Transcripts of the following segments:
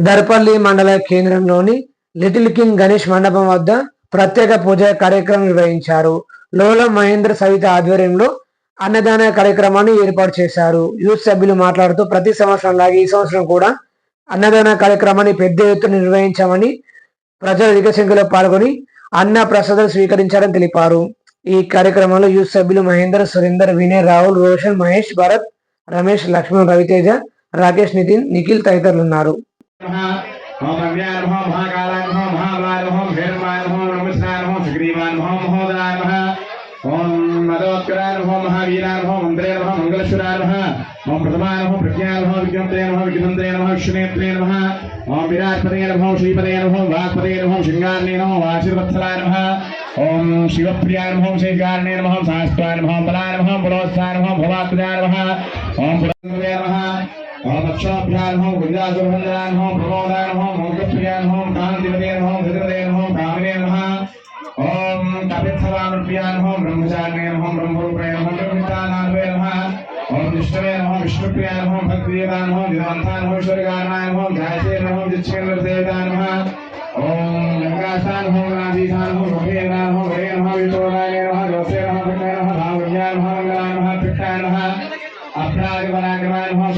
దర్పల్లి మండల కేంద్రంలోని little king Ganesh మండపం వద్ద ప్రత్యేక పూజ కార్యక్రమం నిర్వహించారు. లోలం మహేంద్ర సవిత ఆధ్వర్యంలో అన్నదాన కార్యక్రమాన్ని ఏర్పాటు చేశారు. యూత్ సభ్యులు మాట్లాడుతూ ప్రతి సంవత్సరం లాగే ఈ సంవత్సరం కూడా అన్నదాన కార్యక్రమాన్ని పెద్ద ఎత్తున నిర్వహించామని, ప్రజలు అధిక సంఖ్యలో పాల్గొని అన్న ప్రసాదాలు స్వీకరించారని తెలిపారు. ఈ కార్యక్రమంలో యూత్ సభ్యులు మహేందర్, సురేందర్, వినయ్, రాహుల్, రోషన్, మహేష్, భరత్, రమేష్, లక్ష్మణ్, రవితేజ, రాకేష్, నితిన్, నిఖిల్ తదితరులు ఉన్నారు. ओम मदोत्कराय नमः महावीराय नमः मंत्रे नमः मंगलश्वराय नमः ओम प्रथमाय नमः प्रज्ञाय नमः विज्ञाते नमः विघ्नते नमः विष्णुनेत्रे नमः ओम विराटपदे नमः श्रीपदे नमः वाक्पदे नमः शृंगारणे नमः वाचिरवत्सलाय नमः ओम शिवप्रियाय नमः शेषकारणे नमः शास्त्राय नमः बलाय नमः बलोत्साय नमः भवात्मजाय नमः ओम पुरन्दराय नमः ओम अक्षोभ्याय नमः गुरुदासुरवन्दनाय नमः प्रमोदाय नमः मोक्षप्रियाय नमः कान्तिपदे नमः धृतपदे नमः कामिने नमः ओम कपित्थवामप्रियाय नमः ब्रह्मचारिणे नमः ब्रह्मरूपाय नमः ब्रह्मचानाय नमः ओम विष्णवे नमः विष्णुप्रियाय नमः भक्तिदेवाय नमः विद्वांसाय नमः ईश्वरगानाय नमः गायत्रे नमः जिच्छेन्द्रदेवताय नमः ओम गंगासाय नमः राजीसाय नमः भवेय नमः वरे नमः वितोराय नमः जोसे नमः भक्ताय नमः भावज्ञाय नमः मंगलाय नमः पिट्टाय नमः अपरागवरागवाय नमः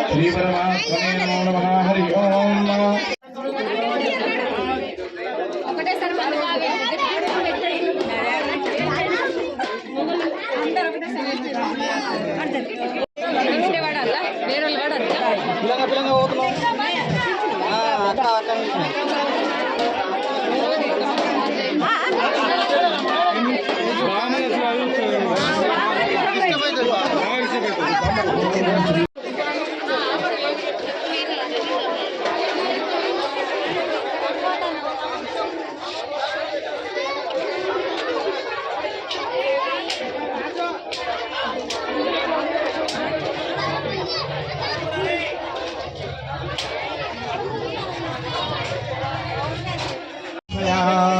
श्री परमात्मने नमो नमः हरि ओम Ciao.